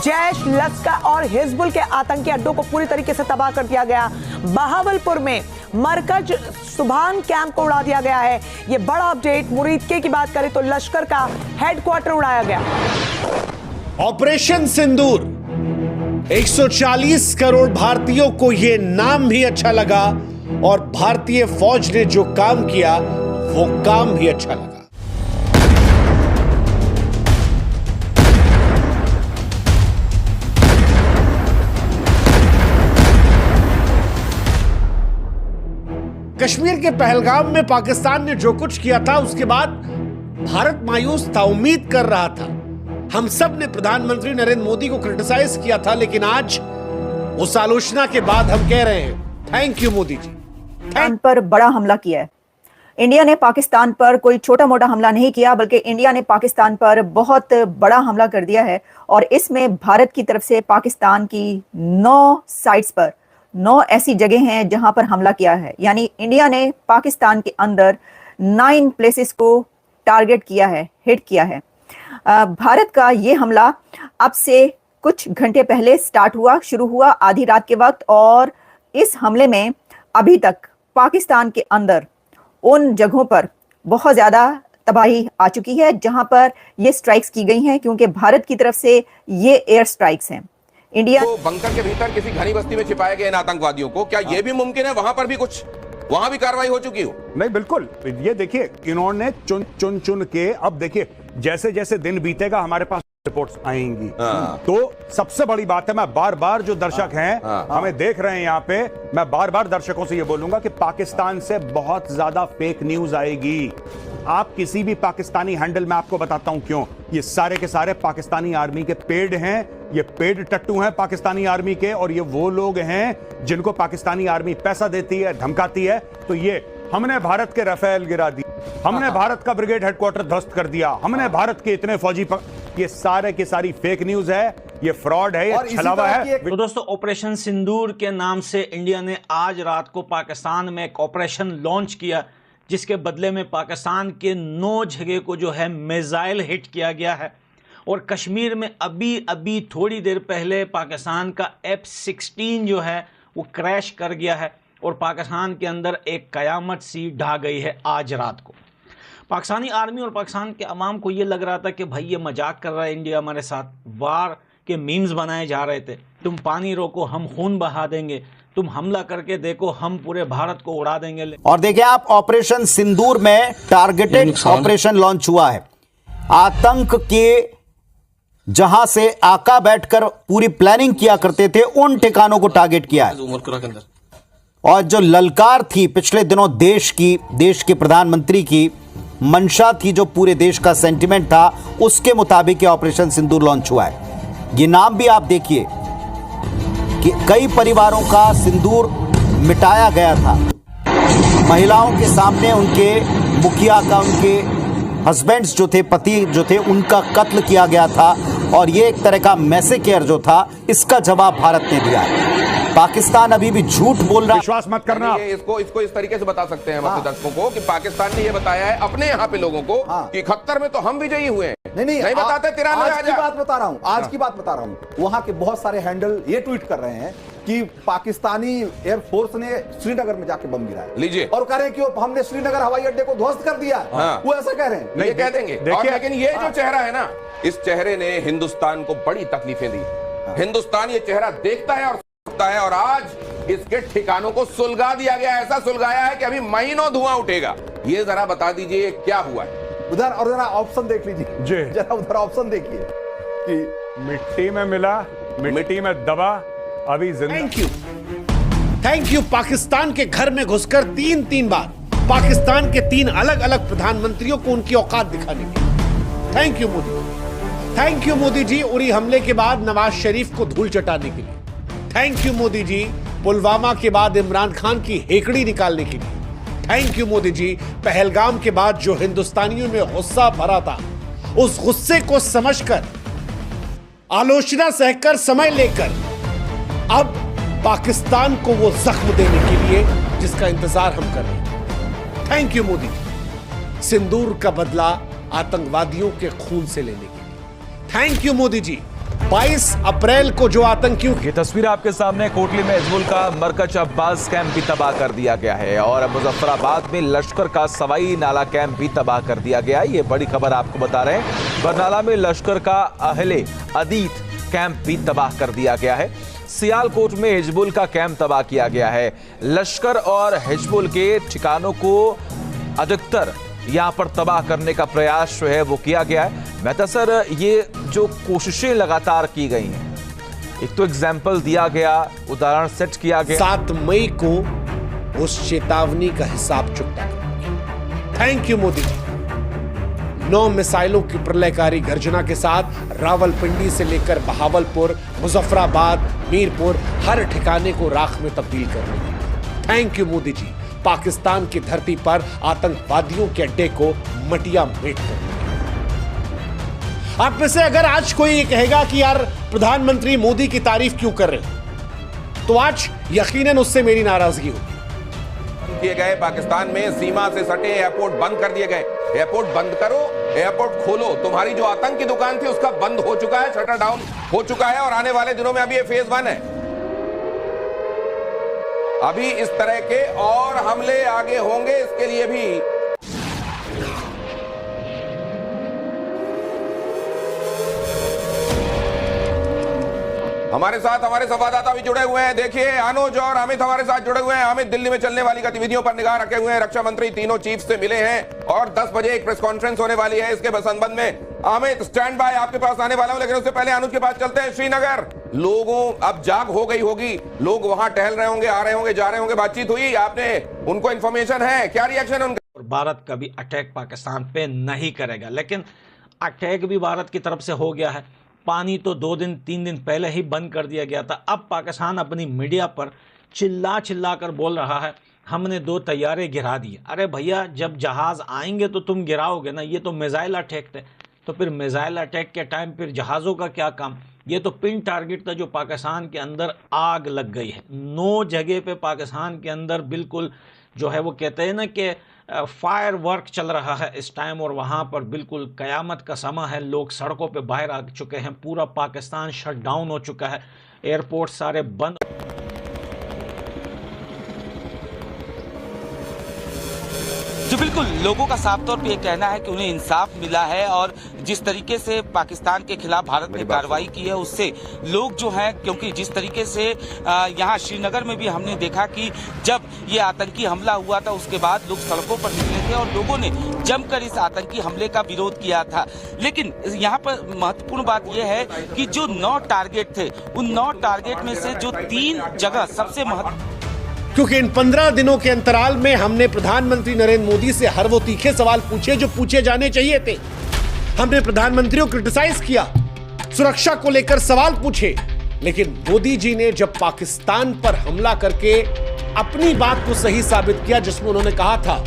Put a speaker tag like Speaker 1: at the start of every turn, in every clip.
Speaker 1: जैश, लश्कर और हिजबुल के आतंकी अड्डों को पूरी तरीके से तबाह कर दिया गया। बहावलपुर में मरकज सुभान कैंप को उड़ा दिया गया है। ये बड़ा अपडेट। मुरीदके की बात करें तो लश्कर का हेडक्वार्टर उड़ाया गया।
Speaker 2: ऑपरेशन सिंदूर, 140 करोड़ भारतीयों को यह नाम भी अच्छा लगा और भारतीय फौज ने जो काम किया वो काम भी अच्छा लगा। कश्मीर के पहलगाम में पाकिस्तान ने जो कुछ किया था उसके बाद भारत मायूस था, उम्मीद कर रहा था। हम सब ने प्रधानमंत्री नरेंद्र मोदी को क्रिटिसाइज किया था, लेकिन आज उस आलोचना के बाद हम कह रहे हैं थैंक यू मोदी जी।
Speaker 3: पाकिस्तान पर बड़ा हमला किया है। इंडिया ने पाकिस्तान पर कोई छोटा मोटा हमला नहीं किया, बल्कि इंडिया ने पाकिस्तान पर बहुत बड़ा हमला कर दिया है। और इसमें भारत की तरफ से पाकिस्तान की 9 साइट्स पर 9 ऐसी जगह हैं जहां पर हमला किया है। यानी इंडिया ने पाकिस्तान के अंदर 9 प्लेसेस को टारगेट किया है, हिट किया है। भारत का ये हमला अब से कुछ घंटे पहले शुरू हुआ आधी रात के वक्त, और इस हमले में अभी तक पाकिस्तान के अंदर उन जगहों पर बहुत ज्यादा तबाही आ चुकी है जहां पर ये स्ट्राइक्स की गई हैं, क्योंकि भारत की तरफ से ये एयर स्ट्राइक्स हैं। इंडिया
Speaker 4: तो बंकर के भीतर किसी घनी बस्ती में छिपाए गए इन आतंकवादियों को, क्या ये भी मुमकिन है वहां पर भी कुछ, वहां भी कार्रवाई हो चुकी हो?
Speaker 5: नहीं, बिल्कुल। ये देखिए, इन्होंने चुन के, अब देखिए जैसे जैसे दिन बीतेगा हमारे पास रिपोर्ट्स आएंगी। तो सबसे बड़ी बात है, मैं बार बार जो दर्शक हैं हमें देख रहे हैं यहाँ पे, मैं बार बार दर्शकों से ये बोलूंगा कि पाकिस्तान से बहुत ज्यादा फेक न्यूज आएगी। आप किसी भी पाकिस्तानी हैंडल में, आपको बताता हूं क्यों, ये सारे के सारे पाकिस्तानी आर्मी के पेड हैं, ये पेड टट्टू हैं पाकिस्तानी आर्मी के, और ये वो लोग हैं जिनको पाकिस्तानी आर्मी पैसा देती है, धमकाती है। तो ये हमने भारत के राफेल गिरा दी, हमने भारत का ब्रिगेड हेडक्वार्टर ध्वस्त कर दिया, हमने भारत के इतने फौजी ये सारे की सारी फेक न्यूज है, ये फ्रॉड है, ये छलावा है।
Speaker 6: तो दोस्तों, ऑपरेशन सिंदूर के नाम से इंडिया ने आज रात को पाकिस्तान में एक ऑपरेशन लॉन्च किया, जिसके बदले में पाकिस्तान के 9 जगह को जो है मिसाइल हिट किया गया है। और कश्मीर में अभी थोड़ी देर पहले पाकिस्तान का F-16 जो है वो क्रैश कर गया है, और पाकिस्तान के अंदर एक कयामत सी ढा गई है आज रात को। पाकिस्तानी आर्मी और पाकिस्तान के अवाम को ये लग रहा था कि भाई ये मजाक कर रहा है इंडिया हमारे साथ, वार के मीम्स बनाए जा रहे थे, तुम पानी रोको हम खून बहा देंगे, तुम हमला करके देखो हम पूरे भारत को उड़ा देंगे।
Speaker 7: और देखिए आप, ऑपरेशन सिंदूर में टारगेटेड ऑपरेशन लॉन्च हुआ है। आतंक के जहां से आका बैठकर पूरी प्लानिंग किया करते थे उन ठिकानों को टारगेट किया है। और जो ललकार थी पिछले दिनों देश के प्रधानमंत्री की मंशा थी, जो पूरे देश का सेंटिमेंट था, उसके मुताबिक ऑपरेशन सिंदूर लॉन्च हुआ है। ये नाम भी आप देखिए कि कई परिवारों का सिंदूर मिटाया गया था। महिलाओं के सामने उनके मुखिया का, उनके हस्बैंड्स जो थे, पति जो थे, उनका कत्ल किया गया था। और ये एक तरह का मैसेकेयर जो था, इसका जवाब भारत ने दिया है। पाकिस्तान अभी भी झूठ बोल रहा है।
Speaker 5: विश्वास मत करना।
Speaker 4: इसको इस तरीके से बता सकते हैं दर्शकों को कि पाकिस्तान ने ये बताया है अपने यहाँ पे लोगों को कि 71 में तो हम विजयी हुए हैं।
Speaker 8: नहीं
Speaker 4: बताते 93
Speaker 8: आज की बात बता रहा हूँ, आज की बात बता रहा हूँ। वहां के बहुत सारे हैंडल ये ट्वीट कर रहे हैं कि पाकिस्तानी एयरफोर्स ने श्रीनगर में जाके बम गिराया,
Speaker 4: लीजिए,
Speaker 8: और कह रहे हैं कि हमने श्रीनगर हवाई अड्डे को ध्वस्त कर दिया। वो ऐसा कह रहे हैं,
Speaker 4: नहीं कह देंगे। लेकिन ये जो चेहरा है ना, इस चेहरे ने हिंदुस्तान को बड़ी तकलीफें दी। हिंदुस्तान ये चेहरा देखता है और सुनता है, और आज इसके ठिकानों को सुलगा दिया गया। ऐसा सुलगाया है कि अभी महीनों धुआं उठेगा। ये जरा बता दीजिए क्या हुआ है
Speaker 8: उधर, और जरा ऑप्शन देख लीजिए, जरा उधर ऑप्शन देखिए कि
Speaker 5: मिट्टी में मिला, मिट्टी में दबा, अभी जिंदा।
Speaker 2: Thank you. पाकिस्तान के घर में घुसकर 3 बार पाकिस्तान के 3 अलग अलग प्रधानमंत्रियों को उनकी औकात दिखाने की। Thank you Modi, thank you Modi ji. Uri हमले के बाद नवाज शरीफ को धूल चटाने के लिए। थैंक यू मोदी जी। पुलवामा के बाद इमरान खान की हेकड़ी निकालने के लिए। थैंक यू मोदी जी। पहलगाम के बाद जो हिंदुस्तानियों में गुस्सा भरा था, उस गुस्से को समझकर, आलोचना सहकर, समय लेकर अब पाकिस्तान को वो जख्म देने के लिए जिसका इंतजार हम कर रहे हैं। थैंक यू मोदी जी। सिंदूर का बदला आतंकवादियों के खून से लेने के लिए। थैंक यू मोदी जी। 22 अप्रैल को जो आतंकियों
Speaker 9: ये तस्वीर आपके सामने कोटली में हिजबुल का मरकज अब्बास कैंप भी तबाह कर दिया गया है और मुजफ्फराबाद में लश्कर का सवाई नाला कैंप भी तबाह कर दिया गया है। ये बड़ी खबर आपको बता रहे हैं। बरनाला में लश्कर का अहले अदीत कैंप भी तबाह कर दिया गया है। सियालकोट में हिजबुल का कैंप तबाह किया गया है। लश्कर और हिजबुल के ठिकानों को अधिकतर यहां पर तबाह करने का प्रयास जो है वो किया गया है। मेहता सर, ये जो कोशिशें लगातार की गई हैं, एक तो एग्जाम्पल दिया गया, उदाहरण सेट किया गया।
Speaker 2: 7 मई को उस चेतावनी का हिसाब चुकता करेंगे। थैंक यू मोदी जी। 9 मिसाइलों की प्रलयकारी गर्जना के साथ रावलपिंडी से लेकर बहावलपुर, मुजफ्फराबाद, मीरपुर हर ठिकाने को राख में तब्दील करने का। थैंक यू मोदी जी। पाकिस्तान की धरती पर आतंकवादियों के अड्डे को मटिया मेट कर। आप में से अगर आज कोई ये कहेगा कि यार प्रधानमंत्री मोदी की तारीफ क्यों कर रहे हो, तो आज यकीनन उससे मेरी नाराजगी होगी।
Speaker 4: किए गए पाकिस्तान में सीमा से सटे एयरपोर्ट बंद कर दिए गए। एयरपोर्ट बंद करो, एयरपोर्ट खोलो। तुम्हारी जो आतंक की दुकान थी उसका बंद हो चुका है, शटर डाउन हो चुका है और आने वाले दिनों में अभी ये फेज 1 है। अभी इस तरह के और हमले आगे होंगे, इसके लिए भी हमारे साथ हमारे संवाददाता भी जुड़े हुए हैं। देखिए, अनुज और अमित हमारे साथ जुड़े हुए हैं। अमित, दिल्ली में चलने वाली गतिविधियों पर निगाह रखे हुए हैं। रक्षा मंत्री तीनों चीफ से मिले हैं और 10 बजे एक प्रेस कॉन्फ्रेंस होने वाली है इसके संबंध में। अमित, स्टैंड बाय, आपके पास आने वाला हूं, लेकिन उससे पहले अनुज के पास चलते हैं। श्रीनगर, लोगों अब जाग हो गई होगी, लोग वहां टहल रहे होंगे, आ रहे होंगे, जा रहे होंगे। बातचीत हुई आपने, उनको इंफॉर्मेशन है, क्या रिएक्शन उनका?
Speaker 6: भारत कभी अटैक पाकिस्तान पे नहीं करेगा, लेकिन अटैक भी भारत की तरफ से हो गया है। पानी तो 2 दिन 3 दिन पहले ही बंद कर दिया गया था। अब पाकिस्तान अपनी मीडिया पर चिल्ला चिल्ला कर बोल रहा है हमने 2 तैयारे गिरा दिए। अरे भैया, जब जहाज़ आएंगे तो तुम गिराओगे ना, ये तो मिसाइल अटैक थे। तो फिर मिसाइल अटैक के टाइम फिर जहाज़ों का क्या काम? ये तो पिन टारगेट था जो पाकिस्तान के अंदर आग लग गई है। 9 जगह पे पाकिस्तान के अंदर बिल्कुल जो है वो कहते हैं ना कि फायर वर्क चल रहा है इस टाइम, और वहाँ पर बिल्कुल कयामत का समय है। लोग सड़कों पे बाहर आ चुके हैं, पूरा पाकिस्तान शट डाउन हो चुका है, एयरपोर्ट सारे बंद।
Speaker 10: जो बिल्कुल लोगों का साफ तौर पे ये कहना है कि उन्हें इंसाफ मिला है और जिस तरीके से पाकिस्तान के खिलाफ भारत ने कार्रवाई की है उससे लोग जो हैं, क्योंकि जिस तरीके से यहाँ श्रीनगर में भी हमने देखा कि जब ये आतंकी हमला हुआ था उसके बाद लोग सड़कों पर निकले थे और लोगों ने जमकर इस आतंकी हमले का विरोध किया था। लेकिन यहाँ पर महत्वपूर्ण बात यह है कि जो 9 टारगेट थे, उन 9 टारगेट में से जो 3 जगह सबसे
Speaker 2: क्योंकि इन 15 दिनों के अंतराल में हमने प्रधानमंत्री नरेंद्र मोदी से हर वो तीखे सवाल पूछे जो पूछे जाने चाहिए थे। हमने प्रधानमंत्री को क्रिटिसाइज किया, सुरक्षा को लेकर सवाल पूछे, लेकिन मोदी जी ने जब पाकिस्तान पर हमला करके अपनी बात को सही साबित किया, जिसमें उन्होंने कहा था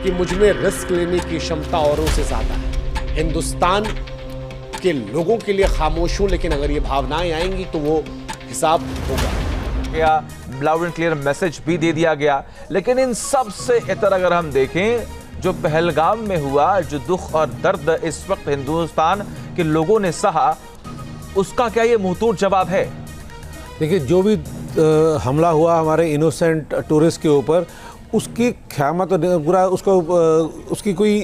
Speaker 2: कि मुझ में रिस्क लेने की क्षमता औरों से ज्यादा है, हिंदुस्तान के लोगों के लिए खामोश हूं, लेकिन अगर ये भावनाएं आएंगी तो वो हिसाब होगा।
Speaker 9: लाउड एंड क्लियर मैसेज भी दे दिया गया। लेकिन इन सब से इतर अगर हम देखें, जो पहलगाम में हुआ, जो दुख और दर्द इस वक्त हिंदुस्तान के लोगों ने सहा, उसका क्या ये मुंहतोड़ जवाब है?
Speaker 11: देखिए, जो भी हमला हुआ हमारे इनोसेंट टूरिस्ट के ऊपर, उसकी ख़यामत पूरा उसकी कोई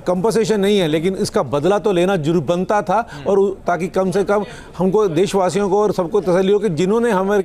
Speaker 11: कंपनसेशन नहीं है, लेकिन इसका बदला तो लेना जरूर बनता था, और ताकि कम से कम हमको देशवासियों को और सबको तसल्ली हो कि जिन्होंने हमें